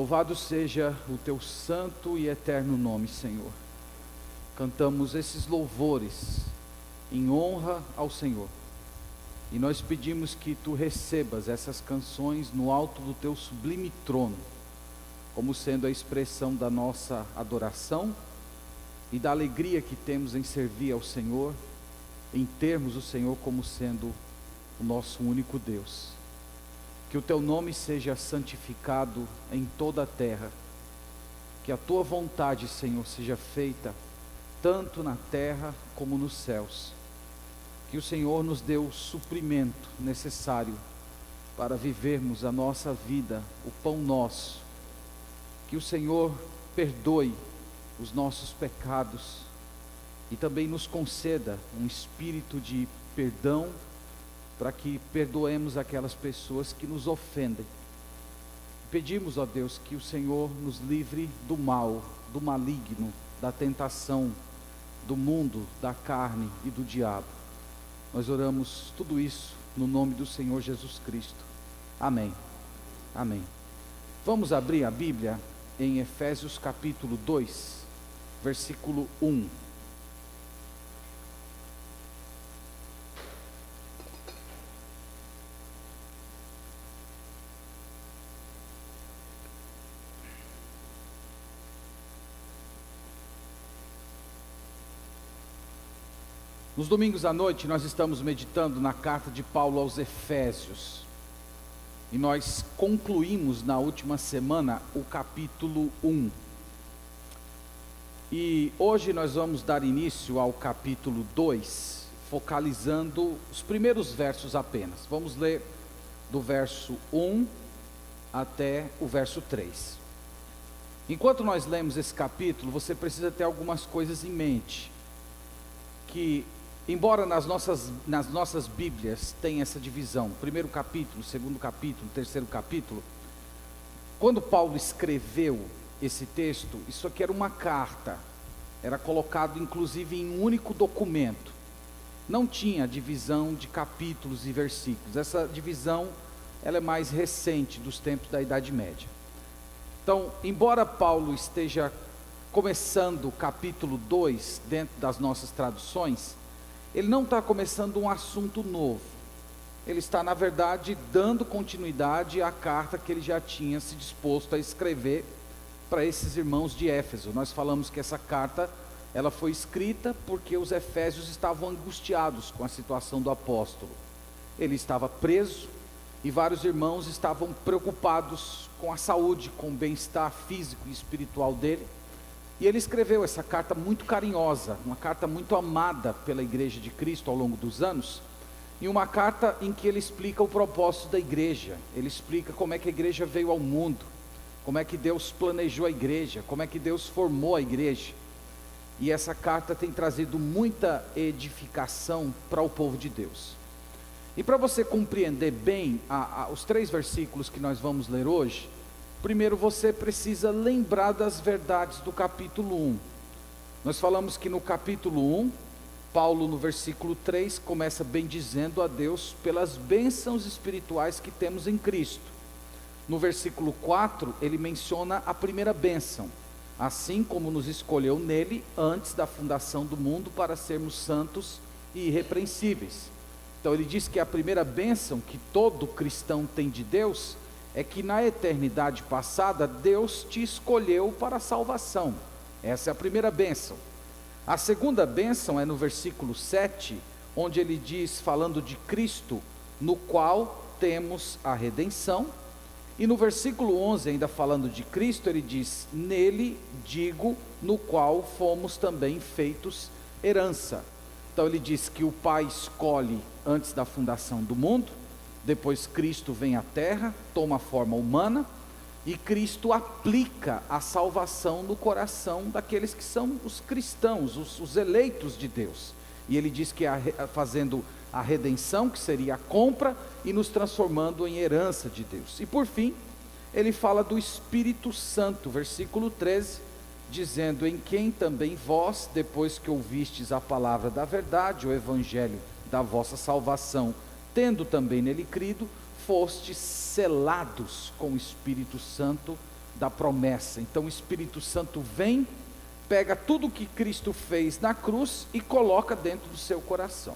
Louvado seja o teu santo e eterno nome, Senhor. Cantamos esses louvores em honra ao Senhor. E nós pedimos que tu recebas essas canções no alto do teu sublime trono, como sendo a expressão da nossa adoração e da alegria que temos em servir ao Senhor, em termos o Senhor como sendo o nosso único Deus. Que o teu nome seja santificado em toda a terra, que a tua vontade, Senhor, seja feita tanto na terra como nos céus. Que o Senhor nos dê o suprimento necessário para vivermos a nossa vida, o pão nosso. Que o Senhor perdoe os nossos pecados e também nos conceda um espírito de perdão, para que perdoemos aquelas pessoas que nos ofendem. Pedimos, ó Deus, que o Senhor nos livre do mal, do maligno, da tentação, do mundo, da carne e do diabo. Nós oramos tudo isso no nome do Senhor Jesus Cristo. Amém. Amém. Vamos abrir a Bíblia em Efésios capítulo 2, versículo 1. Nos domingos à noite nós estamos meditando na carta de Paulo aos Efésios. E nós concluímos na última semana o capítulo 1. E hoje nós vamos dar início ao capítulo 2, focalizando os primeiros versos apenas. Vamos ler do verso 1 até o verso 3. Enquanto nós lemos esse capítulo, você precisa ter algumas coisas em mente. Que embora nas nossas Bíblias tenha essa divisão, primeiro capítulo, segundo capítulo, terceiro capítulo, quando Paulo escreveu esse texto, isso aqui era uma carta, era colocado inclusive em um único documento, não tinha divisão de capítulos e versículos. Essa divisão ela é mais recente, dos tempos da Idade Média. Então, embora Paulo esteja começando o capítulo 2 dentro das nossas traduções, ele não está começando um assunto novo. Ele está, na verdade, dando continuidade à carta que ele já tinha se disposto a escrever para esses irmãos de Éfeso. Nós falamos que essa carta ela foi escrita porque os efésios estavam angustiados com a situação do apóstolo. Ele estava preso e vários irmãos estavam preocupados com a saúde, com o bem-estar físico e espiritual dele. E ele escreveu essa carta muito carinhosa, uma carta muito amada pela igreja de Cristo ao longo dos anos, e uma carta em que ele explica o propósito da igreja. Ele explica como é que a igreja veio ao mundo, como é que Deus planejou a igreja, como é que Deus formou a igreja. E essa carta tem trazido muita edificação para o povo de Deus. E para você compreender bem os 3 versículos que nós vamos ler hoje, primeiro você precisa lembrar das verdades do capítulo 1. Nós falamos que no capítulo 1, Paulo no versículo 3 começa bem dizendo a Deus pelas bênçãos espirituais que temos em Cristo. No versículo 4 ele menciona a primeira bênção, assim como nos escolheu nele antes da fundação do mundo para sermos santos e irrepreensíveis. Então ele diz que a primeira bênção que todo cristão tem de Deus é que na eternidade passada Deus te escolheu para a salvação. Essa é a primeira bênção. A segunda bênção é no versículo 7, onde ele diz, falando de Cristo, no qual temos a redenção. E no versículo 11, ainda falando de Cristo, ele diz, nele digo, no qual fomos também feitos herança. Então ele diz que o Pai escolhe antes da fundação do mundo. Depois Cristo vem à terra, toma a forma humana, e Cristo aplica a salvação no coração daqueles que são os cristãos, os eleitos de Deus. E ele diz que fazendo a redenção, que seria a compra, e nos transformando em herança de Deus. E por fim, ele fala do Espírito Santo, versículo 13, dizendo, em quem também vós, depois que ouvistes a palavra da verdade, o evangelho da vossa salvação, tendo também nele crido, fostes selados com o Espírito Santo, da promessa. Então o Espírito Santo vem, pega tudo que Cristo fez na cruz e coloca dentro do seu coração.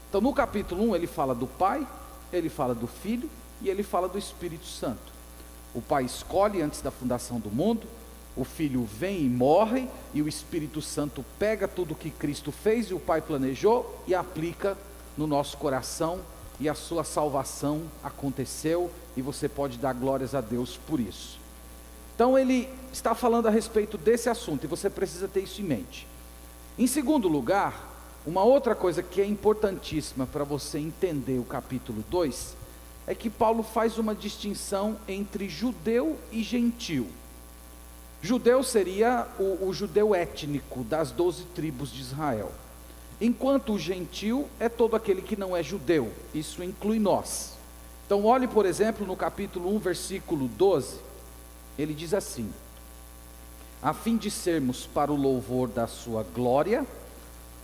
Então no capítulo 1 ele fala do Pai, ele fala do Filho e ele fala do Espírito Santo. O Pai escolhe antes da fundação do mundo, o Filho vem e morre, e o Espírito Santo pega tudo que Cristo fez e o Pai planejou e aplica no nosso coração, e a sua salvação aconteceu, e você pode dar glórias a Deus por isso. Então ele está falando a respeito desse assunto, e você precisa ter isso em mente. Em segundo lugar, uma outra coisa que é importantíssima para você entender o capítulo 2, é que Paulo faz uma distinção entre judeu e gentil. Judeu seria o judeu étnico das 12 tribos de Israel, enquanto o gentil é todo aquele que não é judeu, isso inclui nós. Então olhe, por exemplo, no capítulo 1, versículo 12, ele diz assim: a fim de sermos para o louvor da sua glória,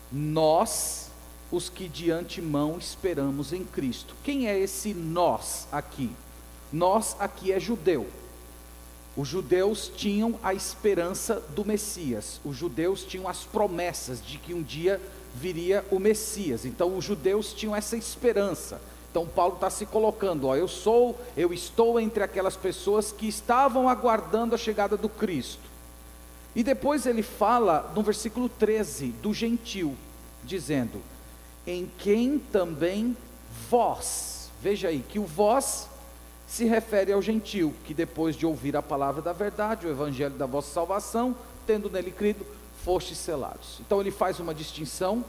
nós, os que de antemão esperamos em Cristo. Quem é esse nós aqui? Nós aqui é judeu. Os judeus tinham a esperança do Messias, os judeus tinham as promessas de que um dia viria o Messias, então os judeus tinham essa esperança. Então Paulo está se colocando, eu estou entre aquelas pessoas que estavam aguardando a chegada do Cristo. E depois ele fala no versículo 13 do gentil, dizendo: em quem também vós, veja aí que o vós se refere ao gentil, que depois de ouvir a palavra da verdade, o evangelho da vossa salvação, tendo nele crido, fostes selados. Então ele faz uma distinção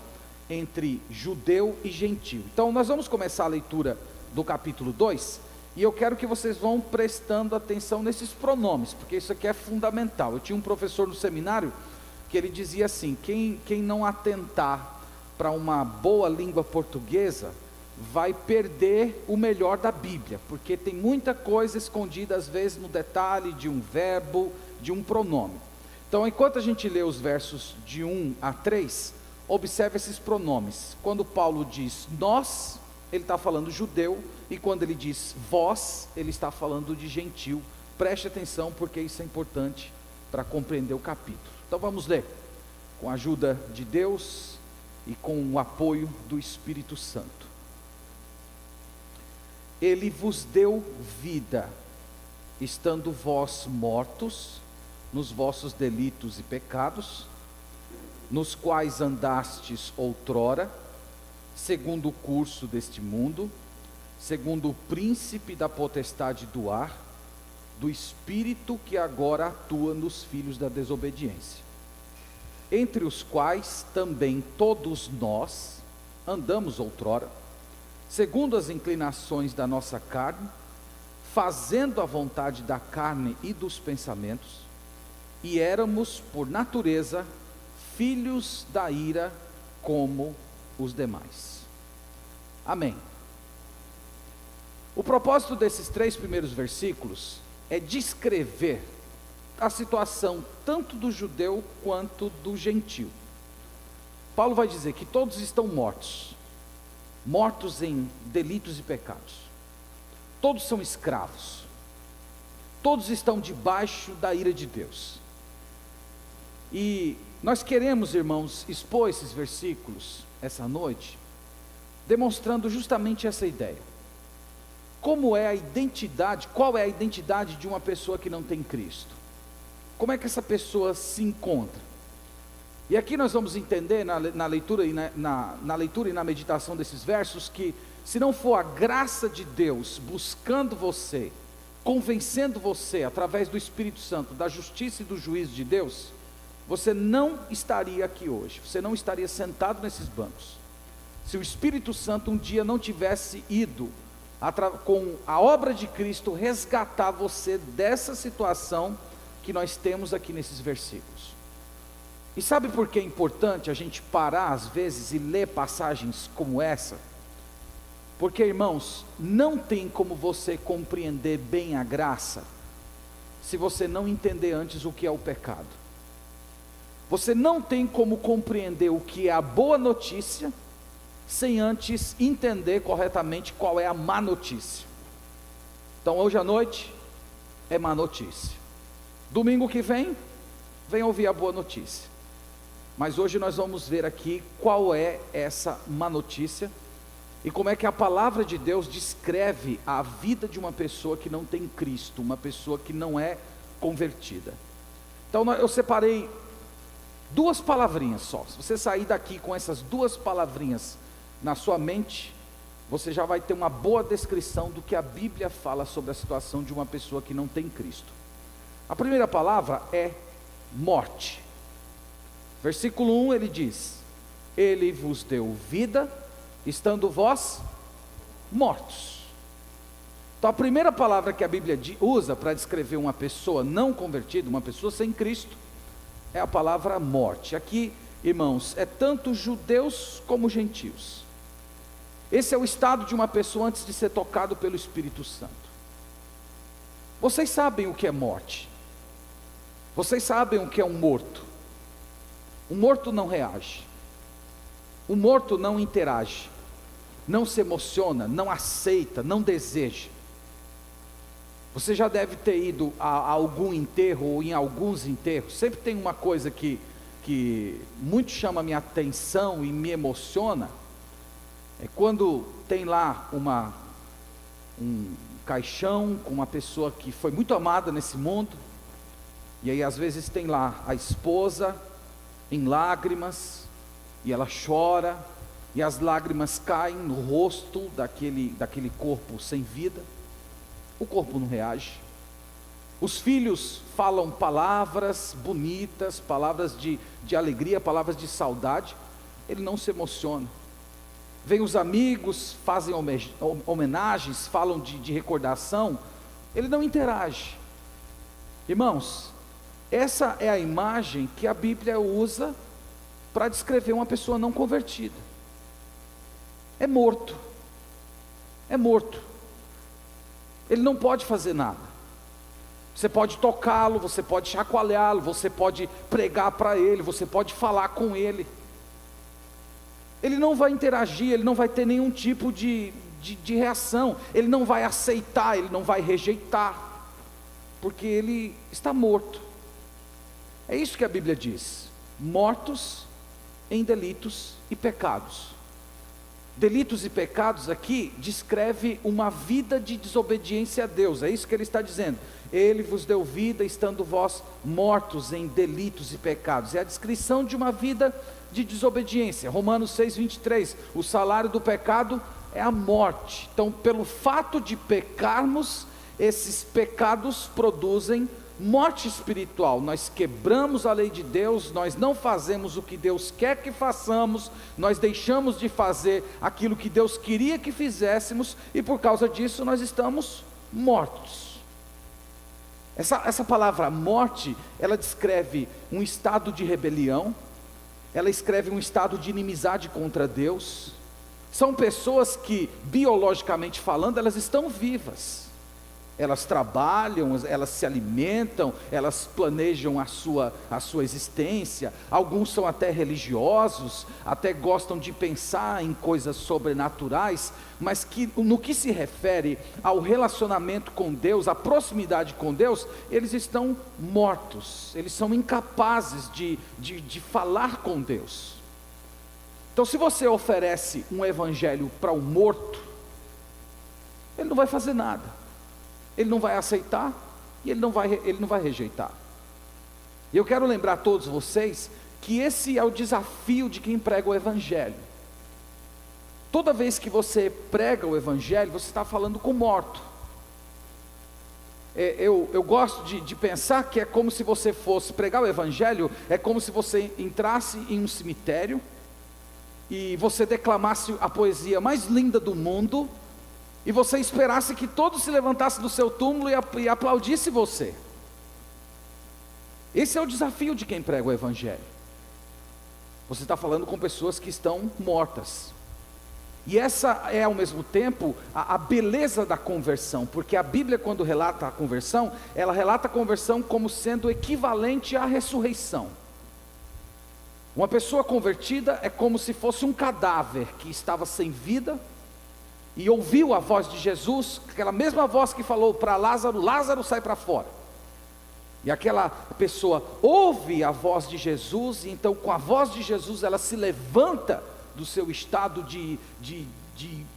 entre judeu e gentil. Então nós vamos começar a leitura do capítulo 2, e eu quero que vocês vão prestando atenção nesses pronomes, porque isso aqui é fundamental. Eu tinha um professor no seminário, que ele dizia assim: quem não atentar para uma boa língua portuguesa, vai perder o melhor da Bíblia, porque tem muita coisa escondida às vezes no detalhe de um verbo, de um pronome. Então enquanto a gente lê os versos de 1 a 3, observe esses pronomes. Quando Paulo diz nós, ele está falando judeu, e quando ele diz vós, ele está falando de gentil. Preste atenção, porque isso é importante para compreender o capítulo. Então vamos ler, com a ajuda de Deus e com o apoio do Espírito Santo. Ele vos deu vida, estando vós mortos nos vossos delitos e pecados, nos quais andastes outrora, segundo o curso deste mundo, segundo o príncipe da potestade do ar, do espírito que agora atua nos filhos da desobediência, entre os quais também todos nós andamos outrora, segundo as inclinações da nossa carne, fazendo a vontade da carne e dos pensamentos, e éramos por natureza filhos da ira como os demais. Amém. O propósito desses 3 primeiros versículos é descrever a situação tanto do judeu quanto do gentil. Paulo vai dizer que todos estão mortos em delitos e pecados, todos são escravos, todos estão debaixo da ira de Deus. E nós queremos, irmãos, expor esses versículos essa noite, demonstrando justamente essa ideia. Como é a identidade, qual é a identidade de uma pessoa que não tem Cristo? Como é que essa pessoa se encontra? E aqui nós vamos entender na leitura e na meditação desses versos, que se não for a graça de Deus buscando você, convencendo você através do Espírito Santo da justiça e do juízo de Deus, você não estaria aqui hoje, você não estaria sentado nesses bancos, se o Espírito Santo um dia não tivesse ido com a obra de Cristo resgatar você dessa situação que nós temos aqui nesses versículos. E sabe por que é importante a gente parar às vezes e ler passagens como essa? Porque, irmãos, não tem como você compreender bem a graça se você não entender antes o que é o pecado. Você não tem como compreender o que é a boa notícia sem antes entender corretamente qual é a má notícia. Então hoje à noite é má notícia. Domingo que vem, venha ouvir a boa notícia. Mas hoje nós vamos ver aqui qual é essa má notícia e como é que a palavra de Deus descreve a vida de uma pessoa que não tem Cristo, uma pessoa que não é convertida. Então eu separei duas palavrinhas só. Se você sair daqui com essas duas palavrinhas na sua mente, você já vai ter uma boa descrição do que a Bíblia fala sobre a situação de uma pessoa que não tem Cristo. A primeira palavra é morte. Versículo 1 ele diz: Ele vos deu vida, estando vós mortos. Então a primeira palavra que a Bíblia usa para descrever uma pessoa não convertida, uma pessoa sem Cristo, é a palavra morte. Aqui, irmãos, é tanto judeus como gentios. Esse é o estado de uma pessoa antes de ser tocado pelo Espírito Santo. Vocês sabem o que é morte. Vocês sabem o que é um morto. O morto não reage. O morto não interage. Não se emociona, não aceita, não deseja. Você já deve ter ido a algum enterro ou em alguns enterros. Sempre tem uma coisa que muito chama a minha atenção e me emociona. É quando tem lá um caixão com uma pessoa que foi muito amada nesse mundo. E aí às vezes tem lá a esposa em lágrimas, e ela chora, e as lágrimas caem no rosto daquele corpo sem vida. O corpo não reage. Os filhos falam palavras bonitas, palavras de alegria, palavras de saudade, ele não se emociona. Vem os amigos, fazem homenagens, falam de recordação, ele não interage. Irmãos, essa é a imagem que a Bíblia usa para descrever uma pessoa não convertida. É morto. É morto. Ele não pode fazer nada. Você pode tocá-lo, você pode chacoalhá-lo, você pode pregar para ele, você pode falar com ele. Ele não vai interagir, ele não vai ter nenhum tipo de reação, ele não vai aceitar, ele não vai rejeitar, porque ele está morto. É isso que a Bíblia diz: mortos em delitos e pecados. Delitos e pecados aqui descreve uma vida de desobediência a Deus, é isso que ele está dizendo. Ele vos deu vida, estando vós mortos em delitos e pecados. É a descrição de uma vida de desobediência. Romanos 6:23, o salário do pecado é a morte. Então, pelo fato de pecarmos, esses pecados produzem morte espiritual. Nós quebramos a lei de Deus, nós não fazemos o que Deus quer que façamos, nós deixamos de fazer aquilo que Deus queria que fizéssemos, e por causa disso nós estamos mortos. Essa palavra morte, ela descreve um estado de rebelião, ela escreve um estado de inimizade contra Deus. São pessoas que, biologicamente falando, elas estão vivas. Elas trabalham, elas se alimentam, elas planejam a sua existência. Alguns são até religiosos, até gostam de pensar em coisas sobrenaturais, mas que no que se refere ao relacionamento com Deus, à proximidade com Deus, eles estão mortos, eles são incapazes de falar com Deus. Então, se você oferece um evangelho para um morto, ele não vai fazer nada. Ele não vai aceitar e ele não vai rejeitar. E eu quero lembrar a todos vocês que esse é o desafio de quem prega o Evangelho. Toda vez que você prega o Evangelho, você está falando com morto. Eu gosto de pensar que é como se você fosse pregar o Evangelho, é como se você entrasse em um cemitério e você declamasse a poesia mais linda do mundo, e você esperasse que todos se levantassem do seu túmulo e aplaudisse você. Esse é o desafio de quem prega o Evangelho. Você está falando com pessoas que estão mortas. E essa é ao mesmo tempo a beleza da conversão, porque a Bíblia, quando relata a conversão, ela relata a conversão como sendo equivalente à ressurreição. Uma pessoa convertida é como se fosse um cadáver que estava sem vida, e ouviu a voz de Jesus, aquela mesma voz que falou para Lázaro: Lázaro, sai para fora. E aquela pessoa ouve a voz de Jesus, e então com a voz de Jesus ela se levanta do seu estado de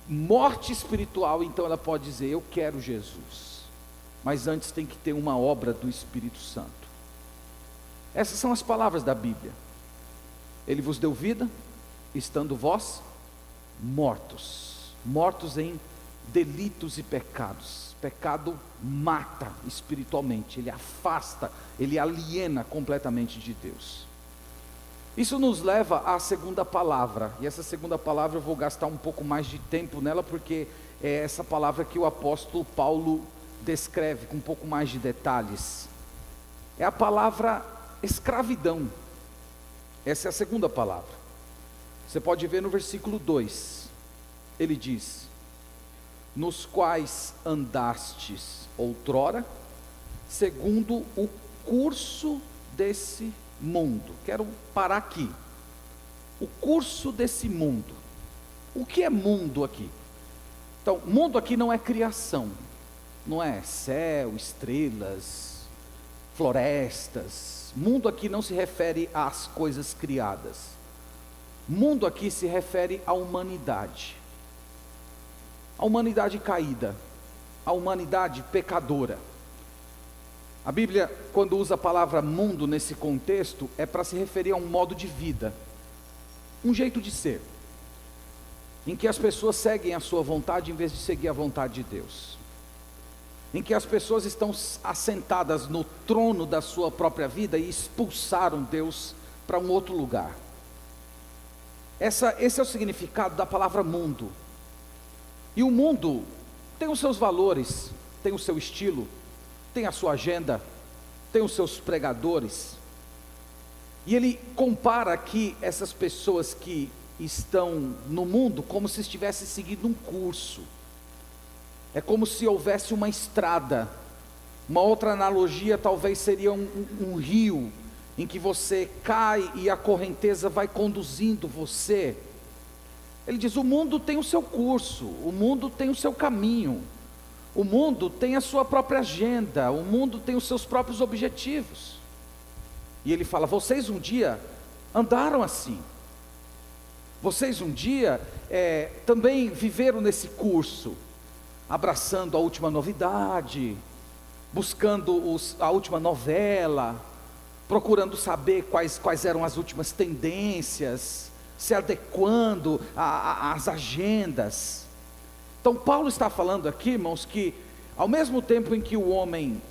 morte espiritual, então ela pode dizer: eu quero Jesus. Mas antes tem que ter uma obra do Espírito Santo. Essas são as palavras da Bíblia. Ele vos deu vida, estando vós mortos, mortos em delitos e pecados. Pecado mata espiritualmente, ele afasta, ele aliena completamente de Deus. Isso nos leva à segunda palavra, e essa segunda palavra eu vou gastar um pouco mais de tempo nela, porque é essa palavra que o apóstolo Paulo descreve com um pouco mais de detalhes. É a palavra escravidão. Essa é a segunda palavra. Você pode ver no versículo 2, ele diz: nos quais andastes outrora, segundo o curso desse mundo. Quero parar aqui. O curso desse mundo. O que é mundo aqui? Então, mundo aqui não é criação, não é céu, estrelas, florestas. Mundo aqui não se refere às coisas criadas. Mundo aqui se refere à humanidade. A humanidade caída, a humanidade pecadora. A Bíblia, quando usa a palavra mundo nesse contexto, é para se referir a um modo de vida, um jeito de ser, em que as pessoas seguem a sua vontade em vez de seguir a vontade de Deus, em que as pessoas estão assentadas no trono da sua própria vida e expulsaram Deus para um outro lugar. Esse é o significado da palavra mundo. E o mundo tem os seus valores, tem o seu estilo, tem a sua agenda, tem os seus pregadores. E ele compara aqui essas pessoas que estão no mundo como se estivessem seguindo um curso. É como se houvesse uma estrada. Uma outra analogia talvez seria um rio, em que você cai e a correnteza vai conduzindo você. Ele diz: o mundo tem o seu curso, o mundo tem o seu caminho, o mundo tem a sua própria agenda, o mundo tem os seus próprios objetivos. E ele fala: vocês um dia andaram assim, vocês um dia também viveram nesse curso, abraçando a última novidade, buscando a última novela, procurando saber quais eram as últimas tendências, se adequando às agendas. Então Paulo está falando aqui, irmãos, que ao mesmo tempo em que o homem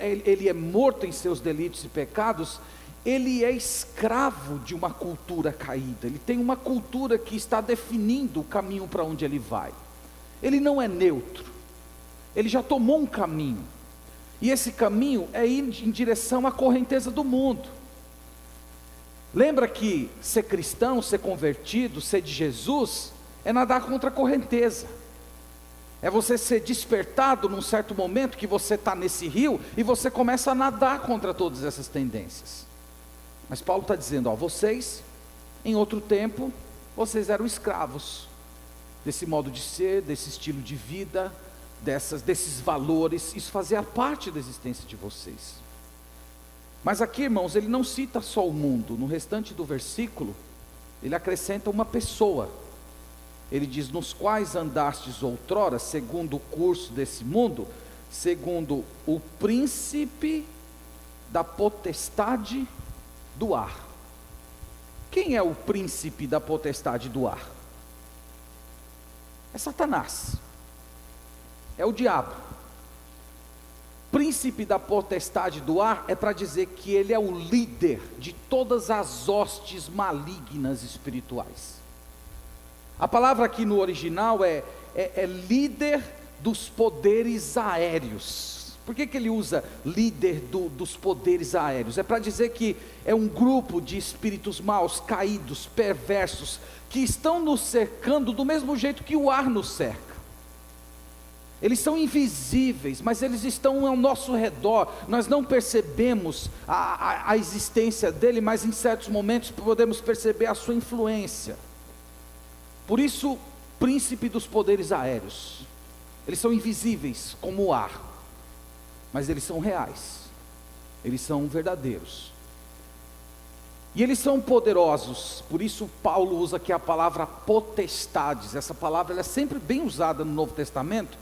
ele é morto em seus delitos e pecados, ele é escravo de uma cultura caída. Ele tem uma cultura que está definindo o caminho para onde ele vai. Ele não é neutro, ele já tomou um caminho, e esse caminho é ir em direção à correnteza do mundo. Lembra que ser cristão, ser convertido, ser de Jesus, é nadar contra a correnteza. É você ser despertado num certo momento que você está nesse rio e você começa a nadar contra todas essas tendências. Mas Paulo está dizendo: vocês, em outro tempo, vocês eram escravos desse modo de ser, desse estilo de vida, desses valores. Isso fazia parte da existência de vocês. Mas aqui, irmãos, ele não cita só o mundo. No restante do versículo, ele acrescenta uma pessoa. Ele diz: nos quais andastes outrora, segundo o curso desse mundo, segundo o príncipe da potestade do ar. Quem é o príncipe da potestade do ar? É Satanás, é o diabo. Príncipe da potestade do ar é para dizer que ele é o líder de todas as hostes malignas espirituais. A palavra aqui no original é líder dos poderes aéreos. Por que ele usa líder dos poderes aéreos? É para dizer que é um grupo de espíritos maus, caídos, perversos, que estão nos cercando do mesmo jeito que o ar nos cerca. Eles são invisíveis, mas eles estão ao nosso redor. Nós não percebemos a existência dele, mas em certos momentos podemos perceber a sua influência. Por isso, príncipe dos poderes aéreos. Eles são invisíveis como o ar, mas eles são reais. eles são verdadeiros. E eles são poderosos, por isso Paulo usa aqui a palavra potestades. Essa palavra ela é sempre bem usada no Novo Testamento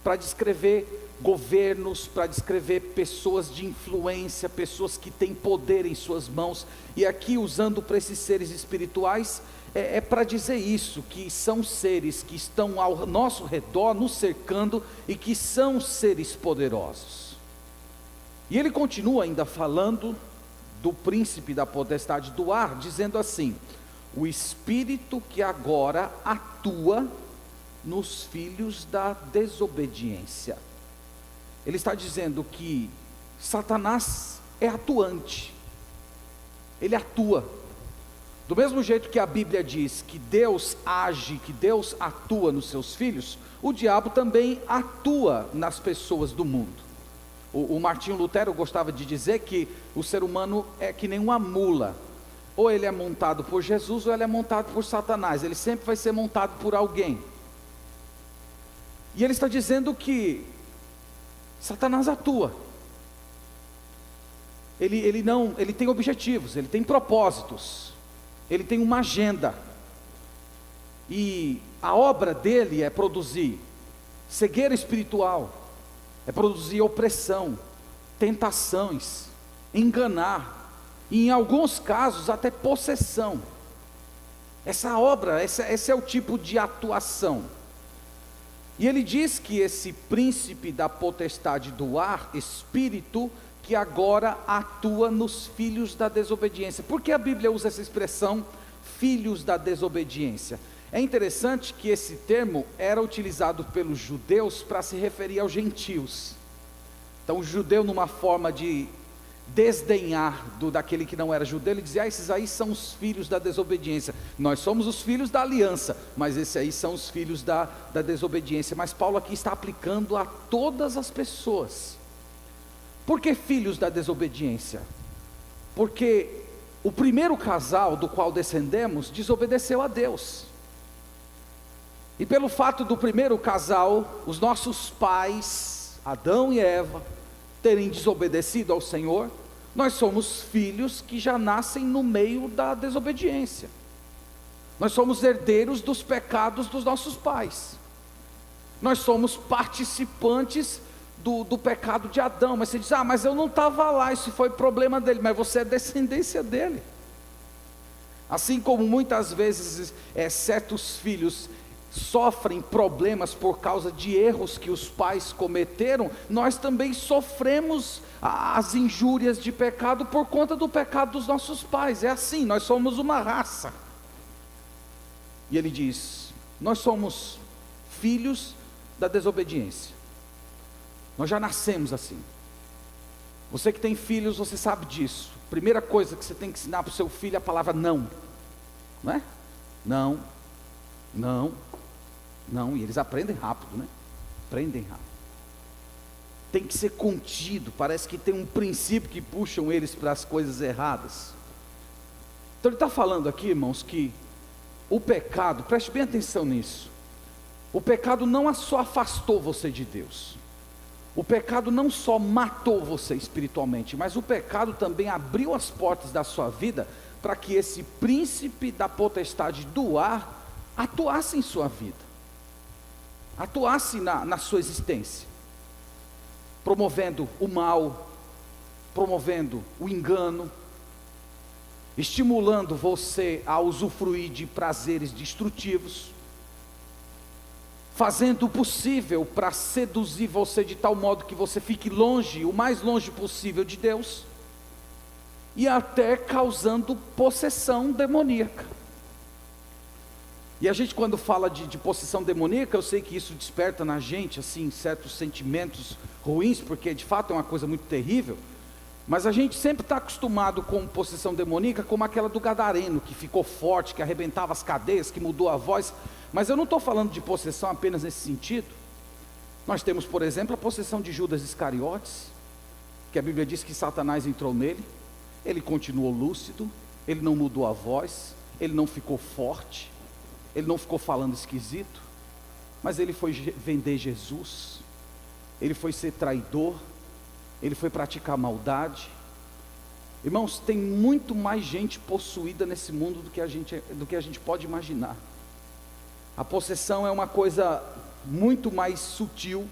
para descrever governos, para descrever pessoas de influência, pessoas que têm poder em suas mãos. E aqui usando para esses seres espirituais, é para dizer isso, que são seres que estão ao nosso redor, nos cercando, e que são seres poderosos. E ele continua ainda falando do príncipe da potestade do ar, dizendo assim: o espírito que agora atua nos filhos da desobediência. Ele está dizendo que Satanás é atuante, ele atua, do mesmo jeito que a Bíblia diz que Deus age, que Deus atua nos seus filhos, o diabo também atua nas pessoas do mundo. O Martinho Lutero gostava de dizer que o ser humano é que nem uma mula, ou ele é montado por Jesus, ou ele é montado por Satanás, ele sempre vai ser montado por alguém. E ele está dizendo que Satanás atua, ele tem objetivos, ele tem propósitos, ele tem uma agenda, e a obra dele é produzir cegueira espiritual, é produzir opressão, tentações, enganar, e em alguns casos até possessão. Essa obra, esse é o tipo de atuação. E ele diz que esse príncipe da potestade do ar, espírito, que agora atua nos filhos da desobediência. Por que a Bíblia usa essa expressão, filhos da desobediência? É interessante que esse termo era utilizado pelos judeus para se referir aos gentios. Então o judeu, numa forma de desdenhar daquele que não era judeu, ele dizia: esses aí são os filhos da desobediência. Nós somos os filhos da aliança, mas esses aí são os filhos da desobediência. Mas Paulo aqui está aplicando a todas as pessoas. Por que filhos da desobediência? Porque o primeiro casal do qual descendemos desobedeceu a Deus. E pelo fato do primeiro casal, os nossos pais, Adão e Eva, terem desobedecido ao Senhor, nós somos filhos que já nascem no meio da desobediência. Nós somos herdeiros dos pecados dos nossos pais. Nós somos participantes do pecado de Adão. Mas você diz: mas eu não estava lá, isso foi problema dele. Mas você é descendência dele. Assim como muitas vezes certos filhos sofrem problemas por causa de erros que os pais cometeram, nós também sofremos as injúrias de pecado por conta do pecado dos nossos pais. É assim, nós somos uma raça. E ele diz: nós somos filhos da desobediência. Nós já nascemos assim. Você que tem filhos, você sabe disso. Primeira coisa que você tem que ensinar para o seu filho é a palavra não. Não é? Não, não, não. E eles aprendem rápido, né? Aprendem rápido. Tem que ser contido. Parece que tem um princípio que puxam eles para as coisas erradas. Então ele está falando aqui, irmãos, que o pecado, preste bem atenção nisso. O pecado não só afastou você de Deus. O pecado não só matou você espiritualmente, mas o pecado também abriu as portas da sua vida para que esse príncipe da potestade do ar atuasse em sua vida, atuasse na sua existência, promovendo o mal, promovendo o engano, estimulando você a usufruir de prazeres destrutivos, fazendo o possível para seduzir você de tal modo que você fique longe, o mais longe possível de Deus, e até causando possessão demoníaca. E a gente, quando fala de possessão demoníaca, eu sei que isso desperta na gente assim certos sentimentos ruins, porque de fato é uma coisa muito terrível. Mas a gente sempre está acostumado com possessão demoníaca, como aquela do gadareno, que ficou forte, que arrebentava as cadeias, que mudou a voz. Mas eu não estou falando de possessão apenas nesse sentido. Nós temos, por exemplo, a possessão de Judas Iscariotes, que a Bíblia diz que Satanás entrou nele. Ele continuou lúcido, ele não mudou a voz, ele não ficou forte, ele não ficou falando esquisito, mas ele foi vender Jesus, ele foi ser traidor, ele foi praticar maldade, Irmãos, tem muito mais gente possuída nesse mundo do que a gente pode imaginar. A possessão é uma coisa muito mais sutil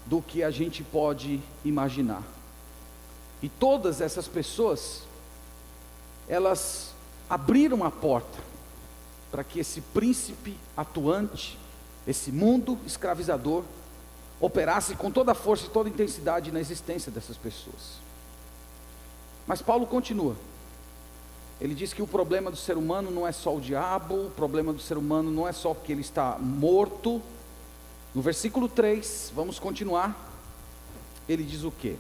do que a gente pode imaginar. E todas essas pessoas, elas abriram a porta para que esse príncipe atuante, esse mundo escravizador, operasse com toda a força e toda a intensidade na existência dessas pessoas. Mas Paulo continua. Ele diz que o problema do ser humano não é só o diabo, o problema do ser humano não é só porque ele está morto. No versículo 3, vamos continuar. Ele diz o quê?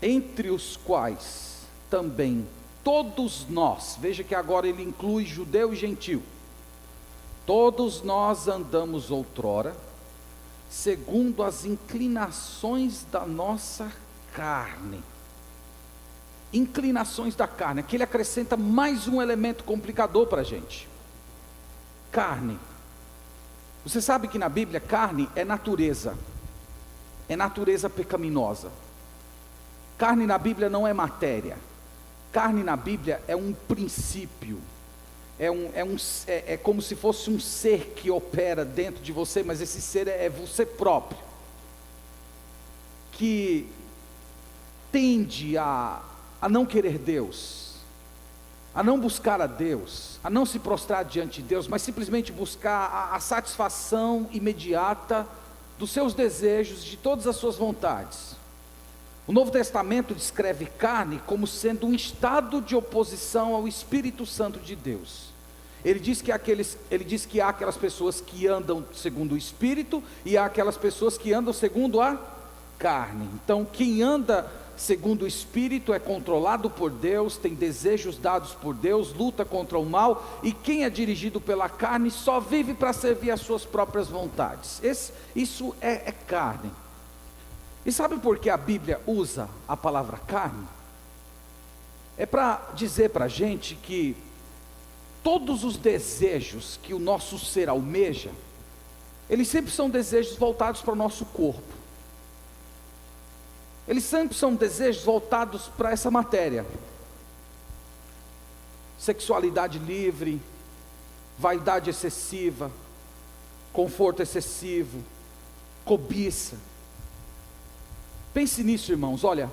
Entre os quais também todos nós, veja que agora ele inclui judeu e gentil, todos nós andamos outrora, segundo as inclinações da nossa carne. Inclinações da carne, aqui ele acrescenta mais um elemento complicador para a gente. Carne. Você sabe que na Bíblia carne é natureza pecaminosa. Carne na Bíblia não é matéria. Carne na Bíblia é um princípio, é como se fosse um ser que opera dentro de você, mas esse ser é você próprio, que tende a não querer Deus, a não buscar a Deus, a não se prostrar diante de Deus, mas simplesmente buscar a satisfação imediata dos seus desejos, de todas as suas vontades. O Novo Testamento descreve carne como sendo um estado de oposição ao Espírito Santo de Deus. Ele diz que há aquelas pessoas que andam segundo o Espírito e há aquelas pessoas que andam segundo a carne. Então, quem anda segundo o Espírito é controlado por Deus, tem desejos dados por Deus, luta contra o mal, e quem é dirigido pela carne só vive para servir as suas próprias vontades. Isso é carne. E sabe por que a Bíblia usa a palavra carne? É para dizer para a gente que todos os desejos que o nosso ser almeja, eles sempre são desejos voltados para o nosso corpo. Eles sempre são desejos voltados para essa matéria. Sexualidade livre, vaidade excessiva, conforto excessivo, cobiça. Pense nisso, irmãos. Olha,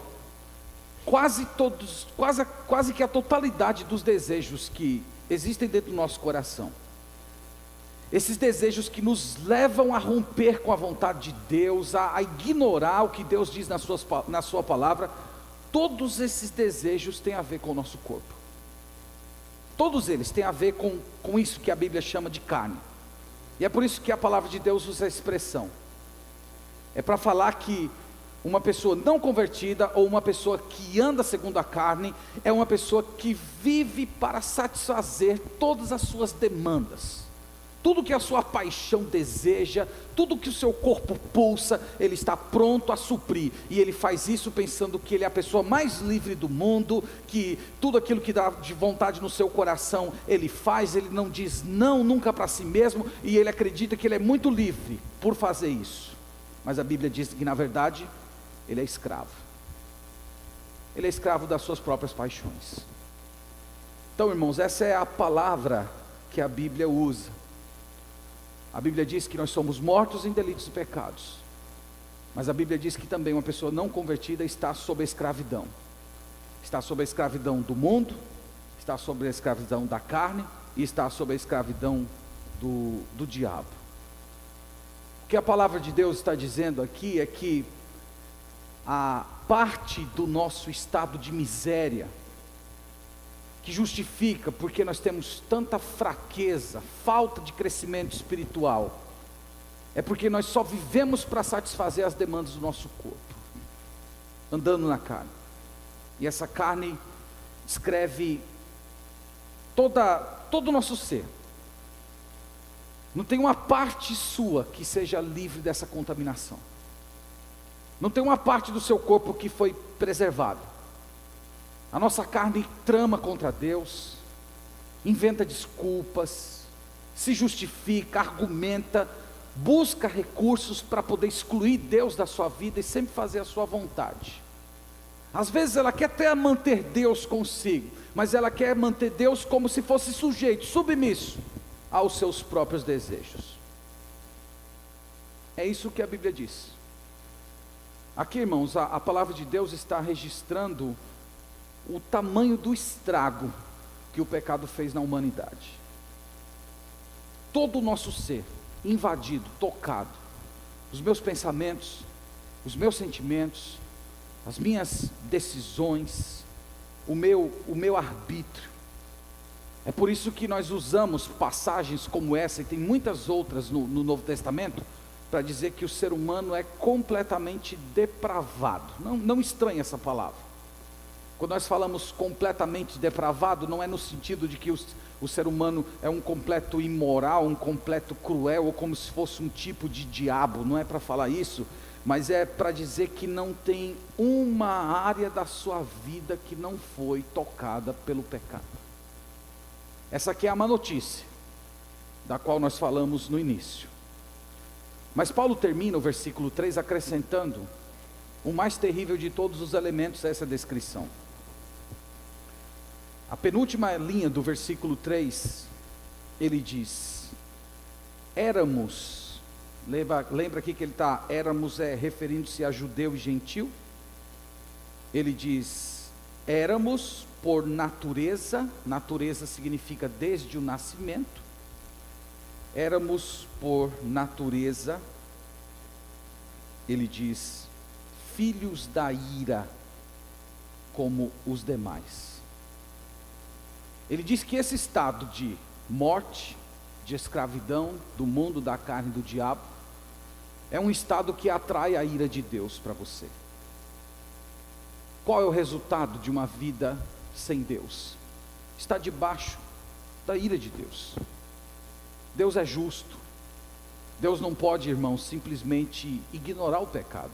quase que a totalidade dos desejos que existem dentro do nosso coração, esses desejos que nos levam a romper com a vontade de Deus, a ignorar o que Deus diz na sua palavra, todos esses desejos têm a ver com o nosso corpo. Todos eles têm a ver com isso que a Bíblia chama de carne. E é por isso que a palavra de Deus usa a expressão. É para falar que uma pessoa não convertida, ou uma pessoa que anda segundo a carne, é uma pessoa que vive para satisfazer todas as suas demandas. Tudo que a sua paixão deseja, tudo que o seu corpo pulsa, ele está pronto a suprir. E ele faz isso pensando que ele é a pessoa mais livre do mundo, que tudo aquilo que dá de vontade no seu coração, ele faz, ele não diz não nunca para si mesmo, e ele acredita que ele é muito livre por fazer isso. Mas a Bíblia diz que na verdade, ele é escravo. Ele é escravo das suas próprias paixões. Então, irmãos, essa é a palavra que a Bíblia usa. A Bíblia diz que nós somos mortos em delitos e pecados. Mas a Bíblia diz que também uma pessoa não convertida está sob a escravidão. Está sob a escravidão do mundo, está sob a escravidão da carne e está sob a escravidão do diabo. O que a palavra de Deus está dizendo aqui é que a parte do nosso estado de miséria, que justifica porque nós temos tanta fraqueza, falta de crescimento espiritual, é porque nós só vivemos para satisfazer as demandas do nosso corpo, andando na carne. E essa carne descreve todo o nosso ser. Não tem uma parte sua que seja livre dessa contaminação. Não tem uma parte do seu corpo que foi preservada. A nossa carne trama contra Deus, inventa desculpas, se justifica, argumenta, busca recursos para poder excluir Deus da sua vida e sempre fazer a sua vontade. Às vezes ela quer até manter Deus consigo, mas ela quer manter Deus como se fosse sujeito, submisso aos seus próprios desejos. É isso que a Bíblia diz. Aqui, irmãos, a palavra de Deus está registrando o tamanho do estrago que o pecado fez na humanidade. Todo o nosso ser invadido, tocado, os meus pensamentos, os meus sentimentos, as minhas decisões, o meu arbítrio. É por isso que nós usamos passagens como essa, e tem muitas outras no Novo Testamento, para dizer que o ser humano é completamente depravado. Não estranhe essa palavra. Quando nós falamos completamente depravado, não é no sentido de que o ser humano é um completo imoral, um completo cruel, ou como se fosse um tipo de diabo. Não é para falar isso, mas é para dizer que não tem uma área da sua vida que não foi tocada pelo pecado. Essa aqui é a má notícia, da qual nós falamos no início. Mas Paulo termina o versículo 3 acrescentando o mais terrível de todos os elementos a essa descrição. A penúltima linha do versículo 3, ele diz: éramos, lembra aqui que ele está, éramos referindo-se a judeu e gentil. Ele diz, éramos por natureza, natureza significa desde o nascimento, éramos por natureza, ele diz, filhos da ira, como os demais. Ele diz que esse estado de morte, de escravidão, do mundo, da carne, do diabo, é um estado que atrai a ira de Deus para você. Qual é o resultado de uma vida sem Deus? Está debaixo da ira de Deus. Deus é justo. Deus não pode, irmãos, simplesmente ignorar o pecado.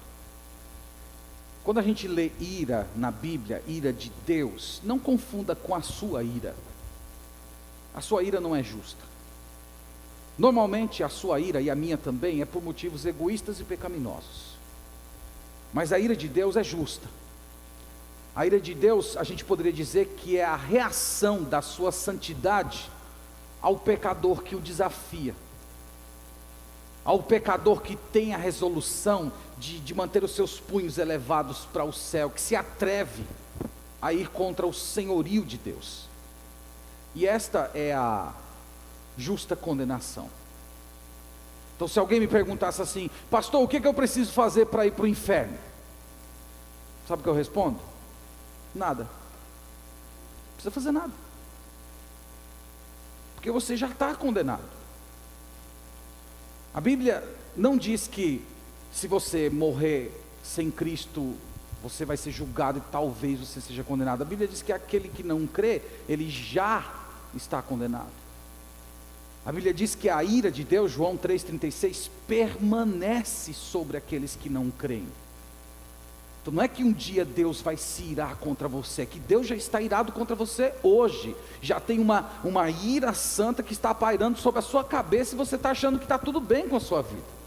Quando a gente lê ira na Bíblia, ira de Deus, não confunda com a sua ira. A sua ira não é justa. Normalmente a sua ira e a minha também é por motivos egoístas e pecaminosos. Mas a ira de Deus é justa. A ira de Deus, a gente poderia dizer que é a reação da sua santidade ao pecador que o desafia, ao pecador que tem a resolução de manter os seus punhos elevados para o céu, que se atreve a ir contra o senhorio de Deus. E esta é a justa condenação. Então, se alguém me perguntasse assim, pastor, o que eu preciso fazer para ir para o inferno? Sabe o que eu respondo? Nada. Não precisa fazer nada, porque você já está condenado. A Bíblia não diz que se você morrer sem Cristo, você vai ser julgado e talvez você seja condenado. A Bíblia diz que aquele que não crê, ele já está condenado. A Bíblia diz que a ira de Deus, João 3,36, permanece sobre aqueles que não creem. Então não é que um dia Deus vai se irar contra você, é que Deus já está irado contra você hoje. Já tem uma ira santa que está pairando sobre a sua cabeça e você está achando que está tudo bem com a sua vida.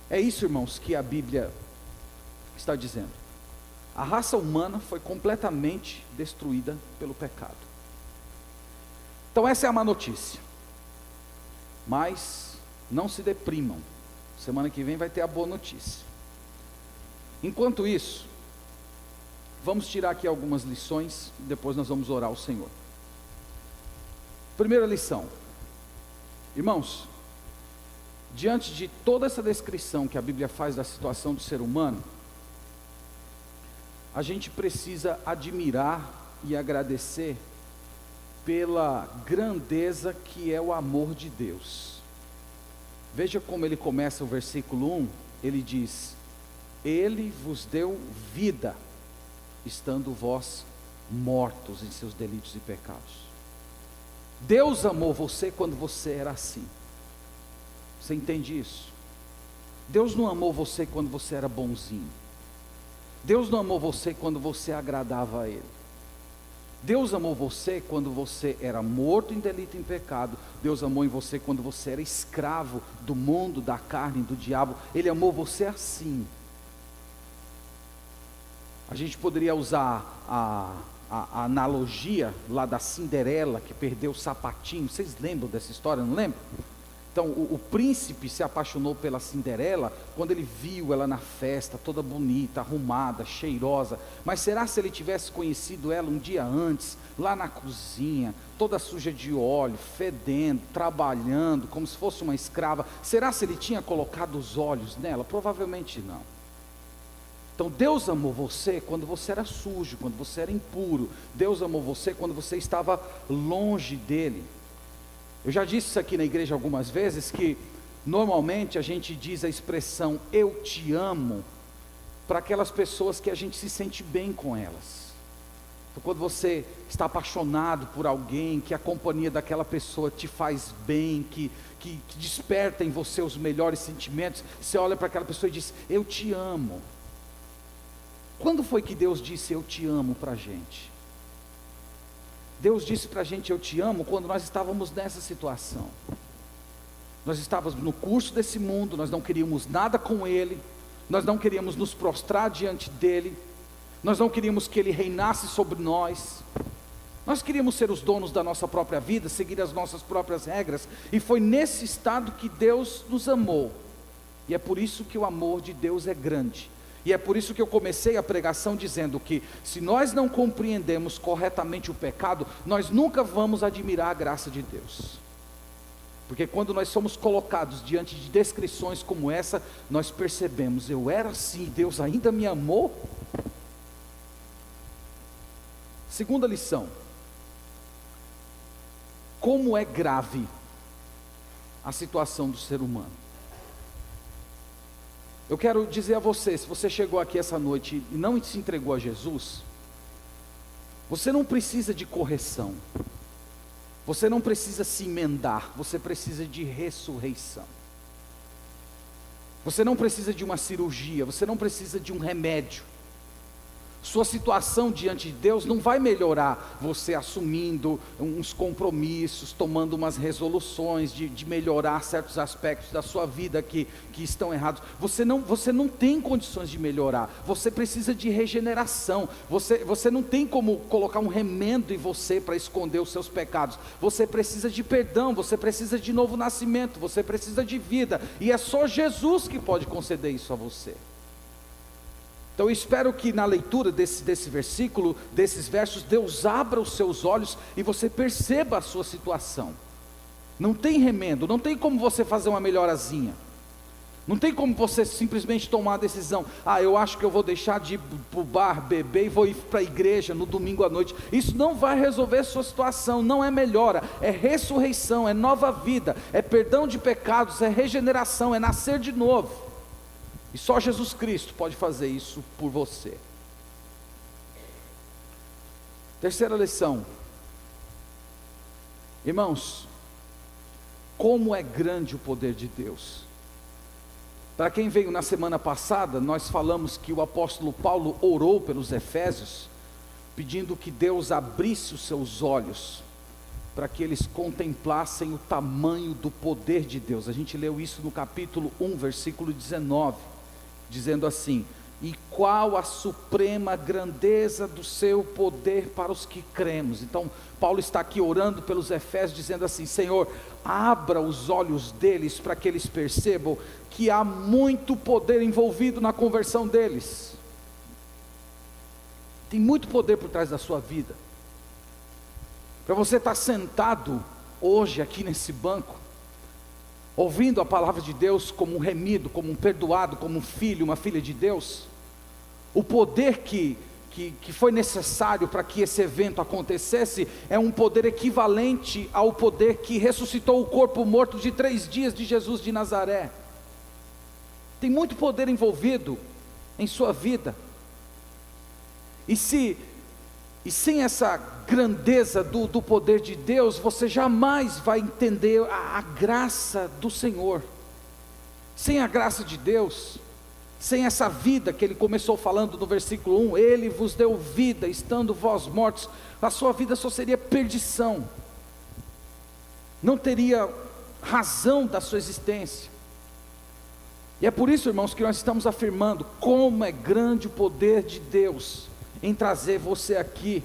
É isso, irmãos, que a Bíblia está dizendo. A raça humana foi completamente destruída pelo pecado. Então essa é a má notícia. Mas não se deprimam. Semana que vem vai ter a boa notícia. Enquanto isso, vamos tirar aqui algumas lições, e depois nós vamos orar ao Senhor. Primeira lição. Irmãos, diante de toda essa descrição que a Bíblia faz da situação do ser humano, a gente precisa admirar e agradecer pela grandeza que é o amor de Deus. Veja como ele começa o versículo 1, ele diz: Ele vos deu vida, estando vós mortos em seus delitos e pecados. Deus amou você quando você era assim. Você entende isso? Deus não amou você quando você era bonzinho. Deus não amou você quando você agradava a Ele. Deus amou você quando você era morto em delito e em pecado. Deus amou em você quando você era escravo do mundo, da carne, do diabo. Ele amou você assim. A gente poderia usar a analogia lá da Cinderela, que perdeu o sapatinho. Vocês lembram dessa história, não lembram? Então o príncipe se apaixonou pela Cinderela quando ele viu ela na festa, toda bonita, arrumada, cheirosa. Mas será se ele tivesse conhecido ela um dia antes, lá na cozinha, toda suja de óleo, fedendo, trabalhando, como se fosse uma escrava? Será se ele tinha colocado os olhos nela? Provavelmente não. Então Deus amou você quando você era sujo, quando você era impuro. Deus amou você quando você estava longe dele. Eu já disse isso aqui na igreja algumas vezes, que normalmente a gente diz a expressão eu te amo para aquelas pessoas que a gente se sente bem com elas. Então, quando você está apaixonado por alguém, que a companhia daquela pessoa te faz bem, que desperta em você os melhores sentimentos, você olha para aquela pessoa e diz, eu te amo. Quando foi que Deus disse eu te amo para a gente? Deus disse para a gente eu te amo quando nós estávamos nessa situação. Nós estávamos no curso desse mundo, nós não queríamos nada com Ele, nós não queríamos nos prostrar diante dEle, nós não queríamos que Ele reinasse sobre nós, nós queríamos ser os donos da nossa própria vida, seguir as nossas próprias regras, e foi nesse estado que Deus nos amou, e é por isso que o amor de Deus é grande. E é por isso que eu comecei a pregação dizendo que se nós não compreendemos corretamente o pecado, nós nunca vamos admirar a graça de Deus. Porque quando nós somos colocados diante de descrições como essa, nós percebemos, eu era assim, Deus ainda me amou. Segunda lição, como é grave a situação do ser humano. Eu quero dizer a você, se você chegou aqui essa noite e não se entregou a Jesus, você não precisa de correção, você não precisa se emendar, você precisa de ressurreição. Você não precisa de uma cirurgia, você não precisa de um remédio. Sua situação diante de Deus não vai melhorar você assumindo uns compromissos, tomando umas resoluções de melhorar certos aspectos da sua vida que estão errados. Você não tem condições de melhorar, você precisa de regeneração. Você não tem como colocar um remendo em você para esconder os seus pecados. Você precisa de perdão, você precisa de novo nascimento, você precisa de vida, e é só Jesus que pode conceder isso a você. Então eu espero que na leitura desse versículo, desses versos, Deus abra os seus olhos e você perceba a sua situação. Não tem remendo, não tem como você fazer uma melhorazinha, não tem como você simplesmente tomar a decisão, eu acho que eu vou deixar de ir para o bar, beber e vou ir para a igreja no domingo à noite. Isso não vai resolver a sua situação, não é melhora, é ressurreição, é nova vida, é perdão de pecados, é regeneração, é nascer de novo. E só Jesus Cristo pode fazer isso por você. Terceira lição. Irmãos, como é grande o poder de Deus. Para quem veio na semana passada, nós falamos que o apóstolo Paulo orou pelos Efésios, pedindo que Deus abrisse os seus olhos, para que eles contemplassem o tamanho do poder de Deus. A gente leu isso no capítulo 1, versículo 19, dizendo assim: e qual a suprema grandeza do seu poder para os que cremos. Então Paulo está aqui orando pelos Efésios, dizendo assim: Senhor, abra os olhos deles para que eles percebam que há muito poder envolvido na conversão deles. Tem muito poder por trás da sua vida. Para você estar sentado hoje aqui nesse banco, ouvindo a palavra de Deus como um remido, como um perdoado, como um filho, uma filha de Deus, o poder que foi necessário para que esse evento acontecesse, é um poder equivalente ao poder que ressuscitou o corpo morto de 3 dias de Jesus de Nazaré. Tem muito poder envolvido em sua vida, e sem essa grandeza do poder de Deus, você jamais vai entender a graça do Senhor. Sem a graça de Deus, sem essa vida que ele começou falando no versículo 1, ele vos deu vida, estando vós mortos, a sua vida só seria perdição, não teria razão da sua existência. E é por isso, irmãos, que nós estamos afirmando como é grande o poder de Deus em trazer você aqui.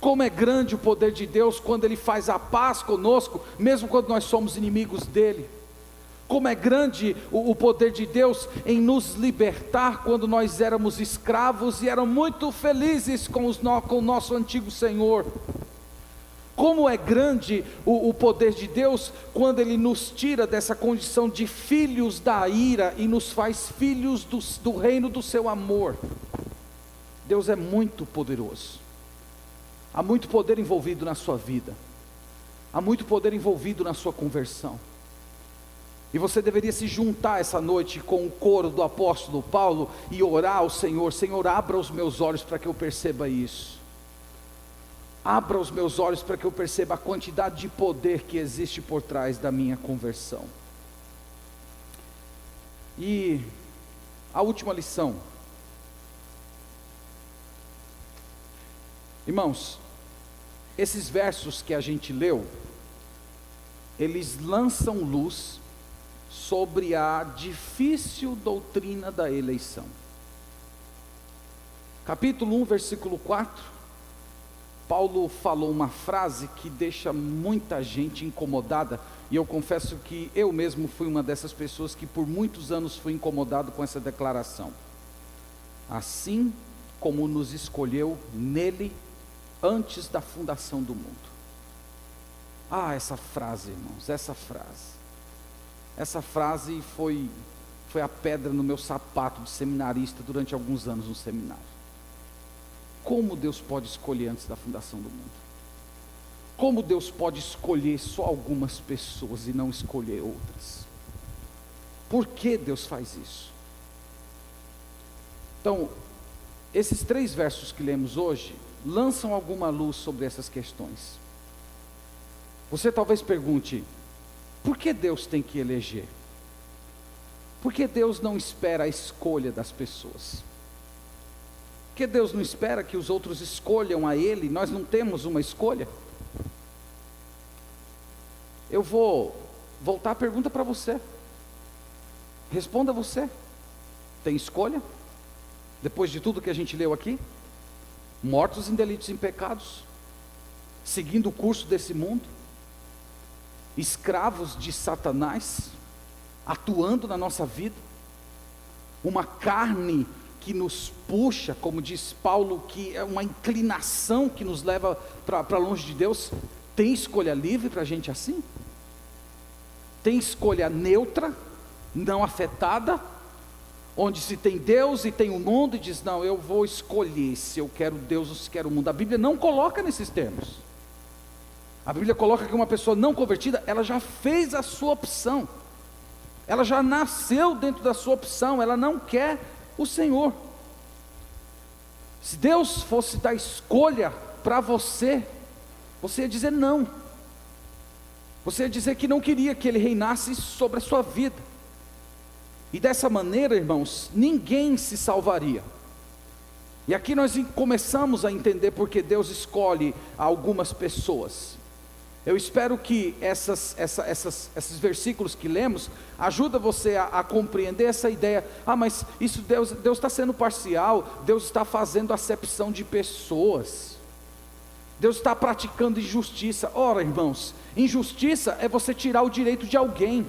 Como é grande o poder de Deus quando Ele faz a paz conosco, mesmo quando nós somos inimigos dEle. Como é grande o poder de Deus em nos libertar quando nós éramos escravos e éramos muito felizes com o nosso antigo Senhor. Como é grande o poder de Deus quando Ele nos tira dessa condição de filhos da ira e nos faz filhos do reino do seu amor. Deus é muito poderoso. Há muito poder envolvido na sua vida. Há muito poder envolvido na sua conversão. E você deveria se juntar essa noite com o coro do apóstolo Paulo e orar ao Senhor: Senhor, abra os meus olhos para que eu perceba isso. Abra os meus olhos para que eu perceba a quantidade de poder que existe por trás da minha conversão. E a última lição. Irmãos, esses versos que a gente leu, eles lançam luz sobre a difícil doutrina da eleição. Capítulo 1, versículo 4, Paulo falou uma frase que deixa muita gente incomodada, e eu confesso que eu mesmo fui uma dessas pessoas que por muitos anos fui incomodado com essa declaração. Assim como nos escolheu nele antes da fundação do mundo. Essa frase, irmãos, essa frase foi a pedra no meu sapato de seminarista durante alguns anos no seminário. Como Deus pode escolher antes da fundação do mundo? Como Deus pode escolher só algumas pessoas e não escolher outras? Por que Deus faz isso? Então, esses 3 versos que lemos hoje lançam alguma luz sobre essas questões. Você talvez pergunte: por que Deus tem que eleger? Por que Deus não espera a escolha das pessoas? Por que Deus não espera que os outros escolham a Ele? Nós não temos uma escolha? Eu vou voltar a pergunta para você. Responda você. Tem escolha? Depois de tudo que a gente leu aqui? Mortos em delitos e em pecados, seguindo o curso desse mundo, escravos de Satanás, atuando na nossa vida, uma carne que nos puxa, como diz Paulo, que é uma inclinação que nos leva para longe de Deus. Tem escolha livre para a gente assim? Tem escolha neutra, não afetada, onde se tem Deus e tem o mundo, e diz: não, eu vou escolher se eu quero Deus ou se quero o mundo. A Bíblia não coloca nesses termos. A Bíblia coloca que uma pessoa não convertida, ela já fez a sua opção, ela já nasceu dentro da sua opção, ela não quer o Senhor. Se Deus fosse dar escolha para você, você ia dizer não, você ia dizer que não queria que Ele reinasse sobre a sua vida. E dessa maneira, irmãos, ninguém se salvaria. E aqui nós começamos a entender porque Deus escolhe algumas pessoas. Eu espero que esses versículos que lemos ajudem você a compreender essa ideia. Mas isso Deus está sendo parcial, Deus está fazendo acepção de pessoas, Deus está praticando injustiça. Ora, irmãos, injustiça é você tirar o direito de alguém.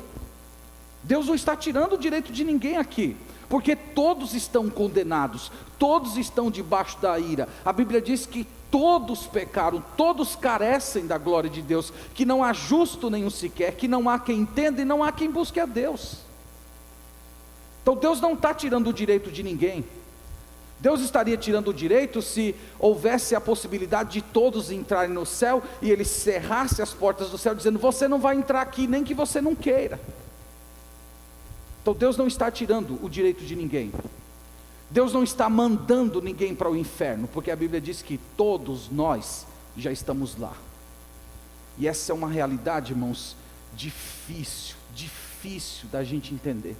Deus não está tirando o direito de ninguém aqui, porque todos estão condenados, todos estão debaixo da ira. A Bíblia diz que todos pecaram, todos carecem da glória de Deus, que não há justo nenhum sequer, que não há quem entenda e não há quem busque a Deus. Então Deus não está tirando o direito de ninguém. Deus estaria tirando o direito se houvesse a possibilidade de todos entrarem no céu e Ele cerrasse as portas do céu, dizendo: você não vai entrar aqui nem que você não queira. Então Deus não está tirando o direito de ninguém. Deus não está mandando ninguém para o inferno, porque a Bíblia diz que todos nós já estamos lá. E essa é uma realidade, irmãos, difícil da gente entender.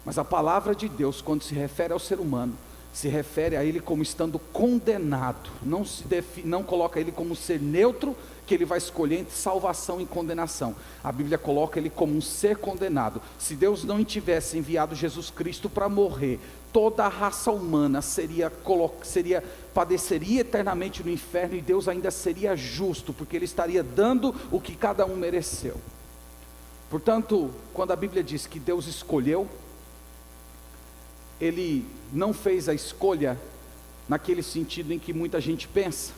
Mas a palavra de Deus, quando se refere ao ser humano, se refere a ele como estando condenado, não coloca ele como um ser neutro, que ele vai escolher entre salvação e condenação. A Bíblia coloca ele como um ser condenado. Se Deus não tivesse enviado Jesus Cristo para morrer, toda a raça humana padeceria eternamente no inferno, e Deus ainda seria justo, porque Ele estaria dando o que cada um mereceu. Portanto, quando a Bíblia diz que Deus escolheu, Ele não fez a escolha naquele sentido em que muita gente pensa.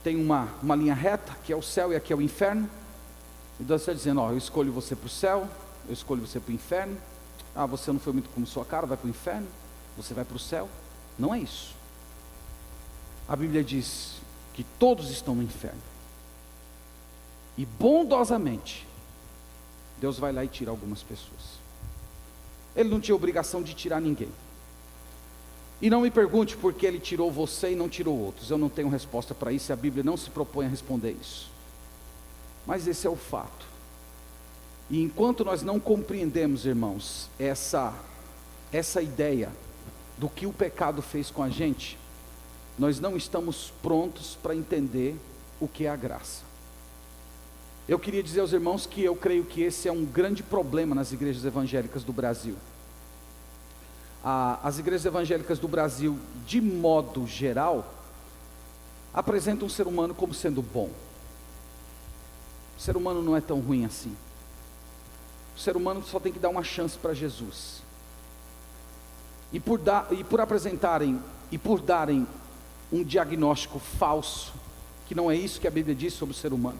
Tem uma linha reta, que é o céu e aqui é o inferno, e Deus está dizendo, eu escolho você para o céu, eu escolho você para o inferno. Você não foi muito como sua cara, vai para o inferno, você vai para o céu. Não é isso. A Bíblia diz que todos estão no inferno, e bondosamente Deus vai lá e tira algumas pessoas. Ele não tinha obrigação de tirar ninguém. E não me pergunte por que Ele tirou você e não tirou outros. Eu não tenho resposta para isso, e a Bíblia não se propõe a responder isso. Mas esse é o fato. E enquanto nós não compreendemos, irmãos, essa ideia do que o pecado fez com a gente, nós não estamos prontos para entender o que é a graça. Eu queria dizer aos irmãos que eu creio que esse é um grande problema nas igrejas evangélicas do Brasil. As igrejas evangélicas do Brasil, de modo geral, apresentam o ser humano como sendo bom. O ser humano não é tão ruim assim. O ser humano só tem que dar uma chance para Jesus. E por apresentarem e por darem um diagnóstico falso, que não é isso que a Bíblia diz sobre o ser humano,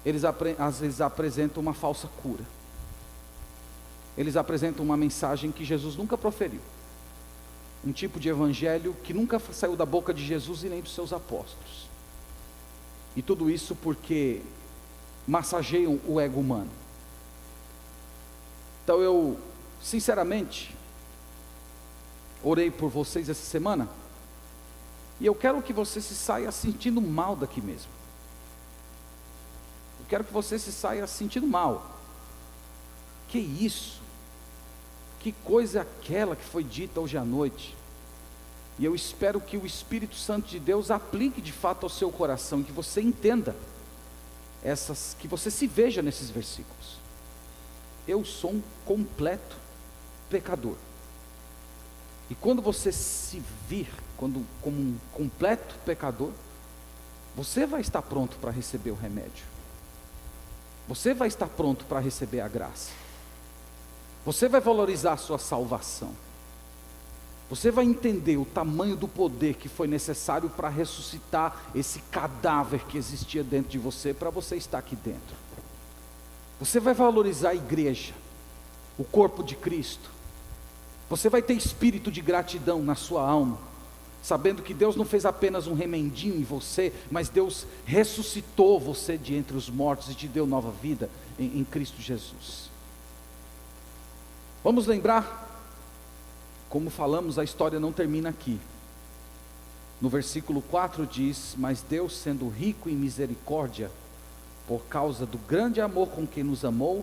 eles às vezes apresentam uma falsa cura. Eles apresentam uma mensagem que Jesus nunca proferiu, um tipo de evangelho que nunca saiu da boca de Jesus e nem dos seus apóstolos. E tudo isso porque massageiam o ego humano. Então eu, sinceramente, orei por vocês essa semana, e eu quero que você se saia sentindo mal daqui mesmo. Eu quero que você se saia sentindo mal. Que isso? Que coisa é aquela que foi dita hoje à noite? E eu espero que o Espírito Santo de Deus aplique de fato ao seu coração, que você entenda que você se veja nesses versículos. Eu sou um completo pecador. E quando você se vir como um completo pecador, você vai estar pronto para receber o remédio. Você vai estar pronto para receber a graça. Você vai valorizar a sua salvação. Você vai entender o tamanho do poder que foi necessário para ressuscitar esse cadáver que existia dentro de você, para você estar aqui dentro. Você vai valorizar a igreja, o corpo de Cristo. Você vai ter espírito de gratidão na sua alma, sabendo que Deus não fez apenas um remendinho em você, mas Deus ressuscitou você de entre os mortos e te deu nova vida em Cristo Jesus. Vamos lembrar, como falamos, a história não termina aqui. No versículo 4 diz: mas Deus, sendo rico em misericórdia, por causa do grande amor com que nos amou,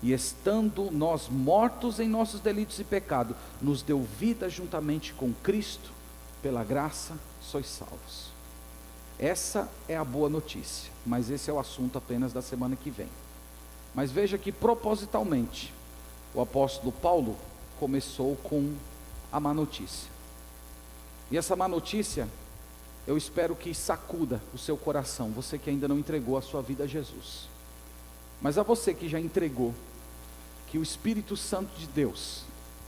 e estando nós mortos em nossos delitos e pecado, nos deu vida juntamente com Cristo. Pela graça sois salvos. Essa é a boa notícia, mas esse é o assunto apenas da semana que vem. Mas veja que propositalmente o apóstolo Paulo começou com a má notícia. E essa má notícia, eu espero que sacuda o seu coração, você que ainda não entregou a sua vida a Jesus. Mas a você que já entregou, que o Espírito Santo de Deus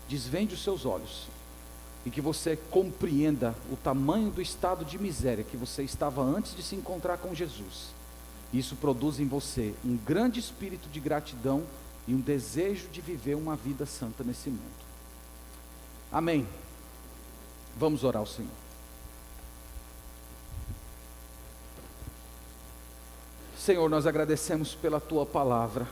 desvende os seus olhos, e que você compreenda o tamanho do estado de miséria que você estava antes de se encontrar com Jesus. Isso produz em você um grande espírito de gratidão e um desejo de viver uma vida santa nesse mundo. Amém. Vamos orar ao Senhor. Senhor, nós agradecemos pela Tua palavra.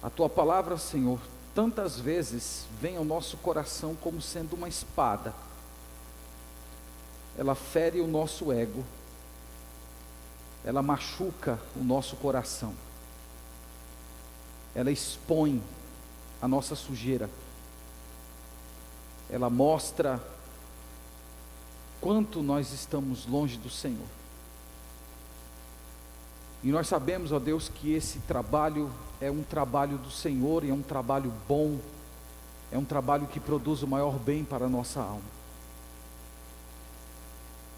A Tua palavra, Senhor, tantas vezes vem ao nosso coração como sendo uma espada. Ela fere o nosso ego, ela machuca o nosso coração, ela expõe a nossa sujeira, ela mostra quanto nós estamos longe do Senhor. E nós sabemos, ó Deus, que esse trabalho é um trabalho do Senhor, e é um trabalho bom, é um trabalho que produz o maior bem para a nossa alma.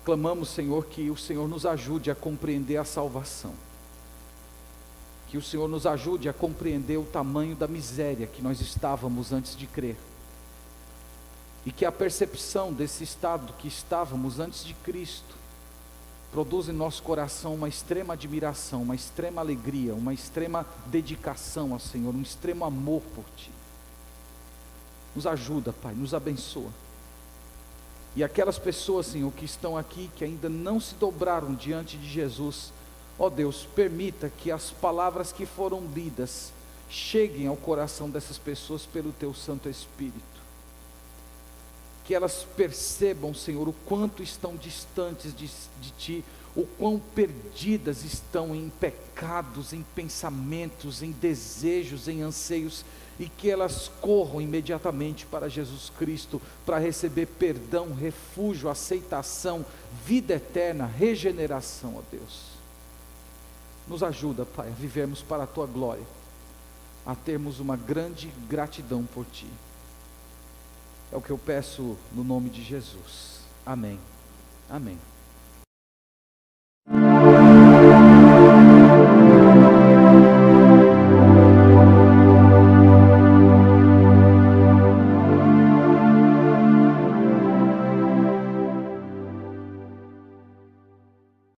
Clamamos, Senhor, que o Senhor nos ajude a compreender a salvação, que o Senhor nos ajude a compreender o tamanho da miséria que nós estávamos antes de crer, e que a percepção desse estado que estávamos antes de Cristo produz em nosso coração uma extrema admiração, uma extrema alegria, uma extrema dedicação ao Senhor, um extremo amor por Ti. Nos ajuda, Pai, nos abençoa. E aquelas pessoas, Senhor, que estão aqui, que ainda não se dobraram diante de Jesus, ó Deus, permita que as palavras que foram lidas cheguem ao coração dessas pessoas pelo Teu Santo Espírito. Que elas percebam, Senhor, o quanto estão distantes de Ti, o quão perdidas estão em pecados, em pensamentos, em desejos, em anseios, e que elas corram imediatamente para Jesus Cristo, para receber perdão, refúgio, aceitação, vida eterna, regeneração, ó Deus. Nos ajuda, Pai, a vivermos para a Tua glória, a termos uma grande gratidão por Ti. É o que eu peço no nome de Jesus. Amém. Amém.